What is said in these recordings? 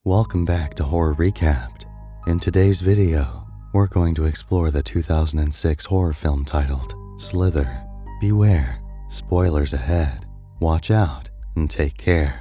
Welcome back to Horror Recapped. In today's video, we're going to explore the 2006 horror film titled Slither. Beware, spoilers ahead. Watch out and take care.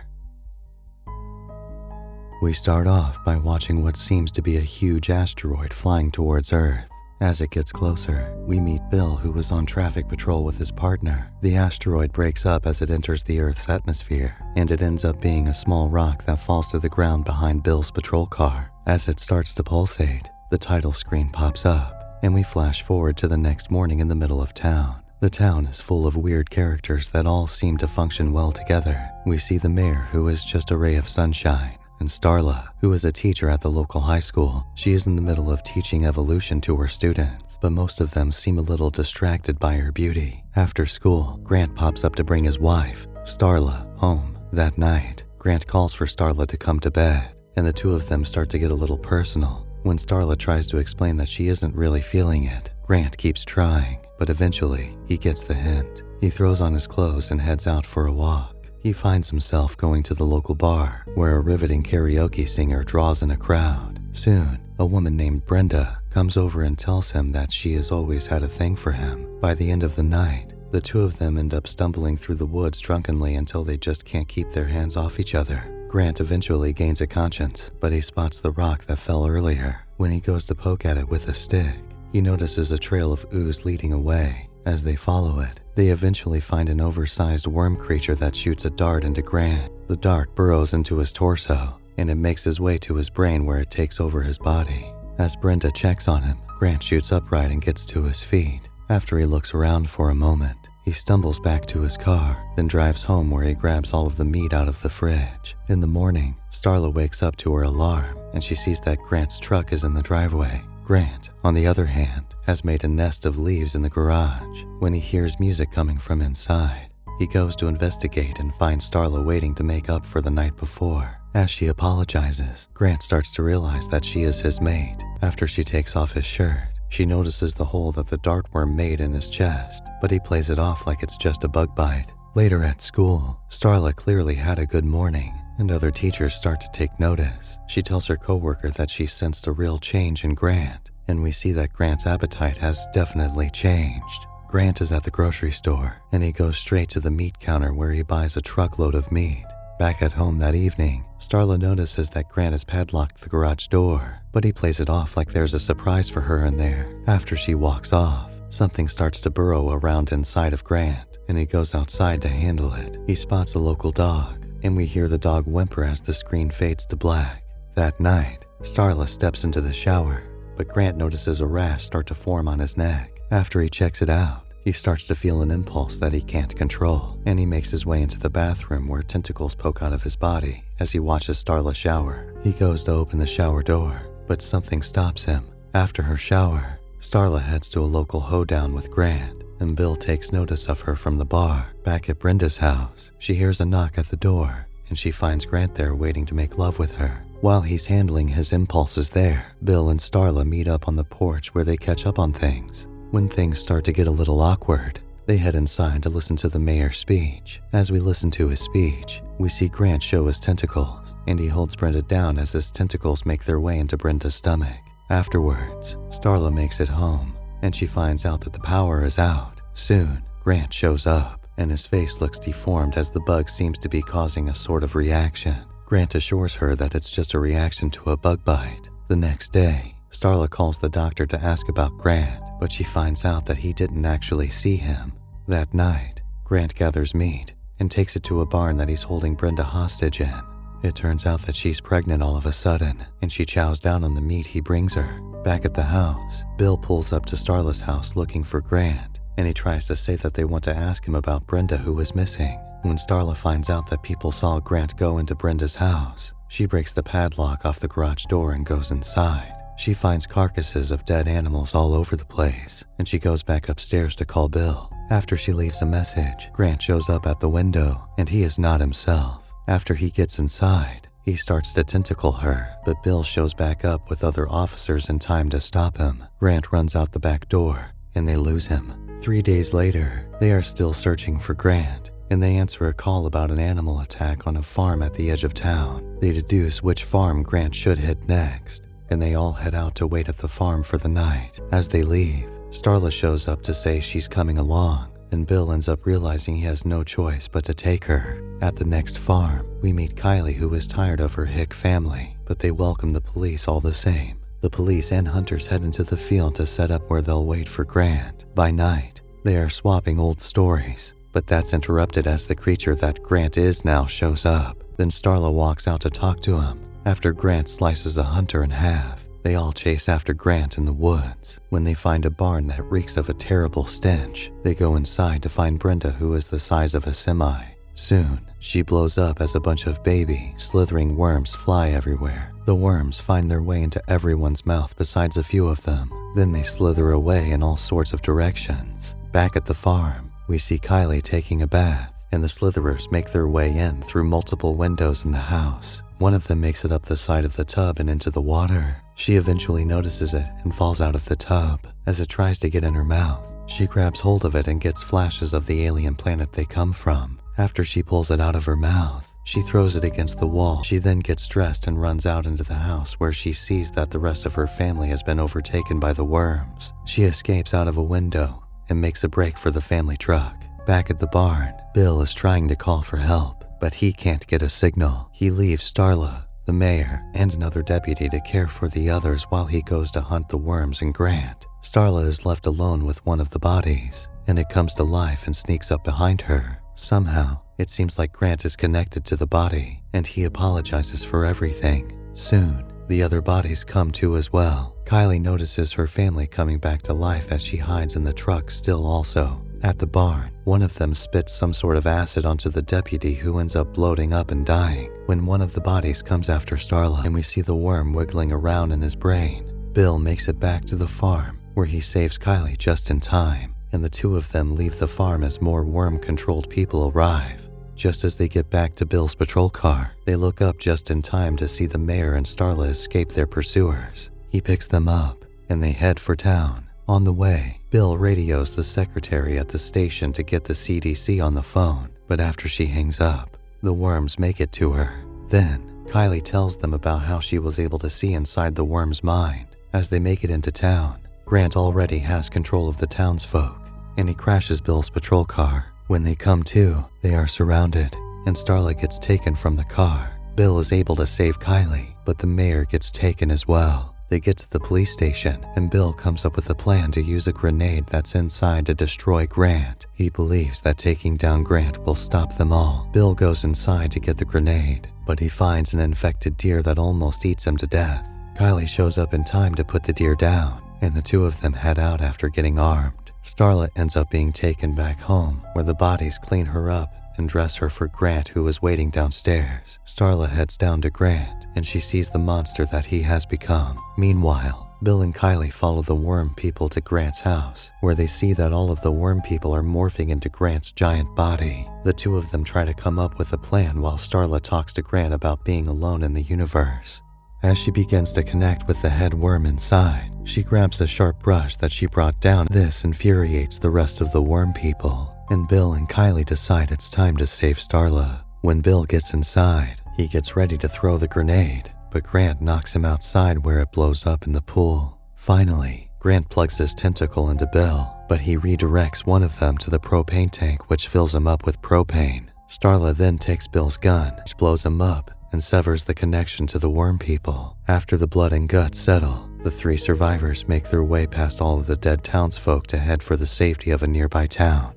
We start off by watching what seems to be a huge asteroid flying towards Earth. As it gets closer, we meet Bill, who was on traffic patrol with his partner. The asteroid breaks up as it enters the Earth's atmosphere, and it ends up being a small rock that falls to the ground behind Bill's patrol car. As it starts to pulsate, the title screen pops up, and we flash forward to the next morning in the middle of town. The town is full of weird characters that all seem to function well together. We see the mayor, who is just a ray of sunshine, and Starla, who is a teacher at the local high school. She is in the middle of teaching evolution to her students, but most of them seem a little distracted by her beauty. After school, Grant pops up to bring his wife, Starla, home. That night, Grant calls for Starla to come to bed, and the two of them start to get a little personal. When Starla tries to explain that she isn't really feeling it, Grant keeps trying, but eventually, he gets the hint. He throws on his clothes and heads out for a walk. He finds himself going to the local bar, where a riveting karaoke singer draws in a crowd. Soon, a woman named Brenda comes over and tells him that she has always had a thing for him. By the end of the night, the two of them end up stumbling through the woods drunkenly until they just can't keep their hands off each other. Grant eventually gains a conscience, but he spots the rock that fell earlier. When he goes to poke at it with a stick, he notices a trail of ooze leading away. As they follow it, they eventually find an oversized worm creature that shoots a dart into Grant. The dart burrows into his torso, and it makes his way to his brain where it takes over his body. As Brenda checks on him, Grant shoots upright and gets to his feet. After he looks around for a moment, he stumbles back to his car, then drives home where he grabs all of the meat out of the fridge. In the morning, Starla wakes up to her alarm, and she sees that Grant's truck is in the driveway. Grant, on the other hand, has made a nest of leaves in the garage. When he hears music coming from inside, he goes to investigate and finds Starla waiting to make up for the night before. As she apologizes, Grant starts to realize that she is his mate. After she takes off his shirt, she notices the hole that the dartworm made in his chest, but he plays it off like it's just a bug bite. Later at school, Starla clearly had a good morning, and other teachers start to take notice. She tells her coworker that she sensed a real change in Grant, and we see that Grant's appetite has definitely changed. Grant is at the grocery store, and he goes straight to the meat counter where he buys a truckload of meat. Back at home that evening, Starla notices that Grant has padlocked the garage door, but he plays it off like there's a surprise for her in there. After she walks off, something starts to burrow around inside of Grant, and he goes outside to handle it. He spots a local dog, and we hear the dog whimper as the screen fades to black. That night, Starla steps into the shower, but Grant notices a rash start to form on his neck. After he checks it out, he starts to feel an impulse that he can't control, and he makes his way into the bathroom where tentacles poke out of his body as he watches Starla shower. He goes to open the shower door, but something stops him. After her shower, Starla heads to a local hoedown with Grant, and Bill takes notice of her from the bar. Back at Brenda's house, she hears a knock at the door, and she finds Grant there waiting to make love with her. While he's handling his impulses there, Bill and Starla meet up on the porch where they catch up on things. When things start to get a little awkward, they head inside to listen to the mayor's speech. As we listen to his speech, we see Grant show his tentacles, and he holds Brenda down as his tentacles make their way into Brenda's stomach. Afterwards, Starla makes it home, and she finds out that the power is out. Soon, Grant shows up, and his face looks deformed as the bug seems to be causing a sort of reaction. Grant assures her that it's just a reaction to a bug bite. The next day, Starla calls the doctor to ask about Grant, but she finds out that he didn't actually see him. That night, Grant gathers meat and takes it to a barn that he's holding Brenda hostage in. It turns out that she's pregnant all of a sudden, and she chows down on the meat he brings her. Back at the house, Bill pulls up to Starla's house looking for Grant, and he tries to say that they want to ask him about Brenda, who was missing. When Starla finds out that people saw Grant go into Brenda's house, she breaks the padlock off the garage door and goes inside. She finds carcasses of dead animals all over the place, and she goes back upstairs to call Bill. After she leaves a message, Grant shows up at the window, and he is not himself. After he gets inside, he starts to tentacle her, but Bill shows back up with other officers in time to stop him. Grant runs out the back door, and they lose him. 3 days later, they are still searching for Grant, and they answer a call about an animal attack on a farm at the edge of town. They deduce which farm Grant should hit next, and they all head out to wait at the farm for the night. As they leave, Starla shows up to say she's coming along, and Bill ends up realizing he has no choice but to take her. At the next farm, we meet Kylie, who is tired of her hick family, but they welcome the police all the same. The police and hunters head into the field to set up where they'll wait for Grant. By night, they are swapping old stories, but that's interrupted as the creature that Grant is now shows up. Then Starla walks out to talk to him. After Grant slices a hunter in half, they all chase after Grant in the woods. When they find a barn that reeks of a terrible stench, they go inside to find Brenda, who is the size of a semi. Soon, she blows up as a bunch of baby, slithering worms fly everywhere. The worms find their way into everyone's mouth besides a few of them. Then they slither away in all sorts of directions. Back at the farm, we see Kylie taking a bath, and the slitherers make their way in through multiple windows in the house. One of them makes it up the side of the tub and into the water. She eventually notices it and falls out of the tub. As it tries to get in her mouth, she grabs hold of it and gets flashes of the alien planet they come from. After she pulls it out of her mouth, she throws it against the wall. She then gets dressed and runs out into the house, where she sees that the rest of her family has been overtaken by the worms. She escapes out of a window and makes a break for the family truck. Back at the barn, Bill is trying to call for help, but he can't get a signal. He leaves Starla, the mayor, and another deputy to care for the others while he goes to hunt the worms and Grant. Starla is left alone with one of the bodies, and it comes to life and sneaks up behind her. Somehow, it seems like Grant is connected to the body, and he apologizes for everything. Soon, the other bodies come to as well. Kylie notices her family coming back to life as she hides in the truck still also. At the barn, one of them spits some sort of acid onto the deputy, who ends up bloating up and dying. When one of the bodies comes after Starla and we see the worm wiggling around in his brain, Bill makes it back to the farm, where he saves Kylie just in time, and the two of them leave the farm as more worm-controlled people arrive. Just as they get back to Bill's patrol car, they look up just in time to see the mayor and Starla escape their pursuers. He picks them up, and they head for town. On the way, Bill radios the secretary at the station to get the CDC on the phone, but after she hangs up, the worms make it to her. Then, Kylie tells them about how she was able to see inside the worm's mind. As they make it into town, Grant already has control of the townsfolk, and he crashes Bill's patrol car. When they come to, they are surrounded, and Starla gets taken from the car. Bill is able to save Kylie, but the mayor gets taken as well. They get to the police station, and Bill comes up with a plan to use a grenade that's inside to destroy Grant. He believes that taking down Grant will stop them all. Bill goes inside to get the grenade, but he finds an infected deer that almost eats him to death. Kylie shows up in time to put the deer down, and the two of them head out after getting armed. Starla ends up being taken back home, where the bodies clean her up and dress her for Grant, who is waiting downstairs. Starla heads down to Grant, and she sees the monster that he has become. Meanwhile, Bill and Kylie follow the worm people to Grant's house, where they see that all of the worm people are morphing into Grant's giant body. The two of them try to come up with a plan while Starla talks to Grant about being alone in the universe. As she begins to connect with the head worm inside, she grabs a sharp brush that she brought down. This infuriates the rest of the worm people, and Bill and Kylie decide it's time to save Starla. When Bill gets inside, he gets ready to throw the grenade, but Grant knocks him outside where it blows up in the pool. Finally, Grant plugs his tentacle into Bill, but he redirects one of them to the propane tank, which fills him up with propane. Starla then takes Bill's gun, which blows him up, and severs the connection to the worm people. After the blood and guts settle, the three survivors make their way past all of the dead townsfolk to head for the safety of a nearby town.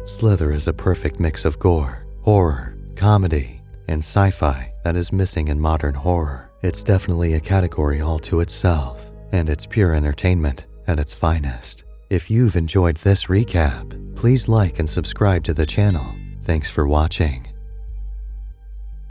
Slither is a perfect mix of gore, horror, comedy, and sci-fi that is missing in modern horror. It's definitely a category all to itself, and it's pure entertainment at its finest. If you've enjoyed this recap, please like and subscribe to the channel. Thanks for watching.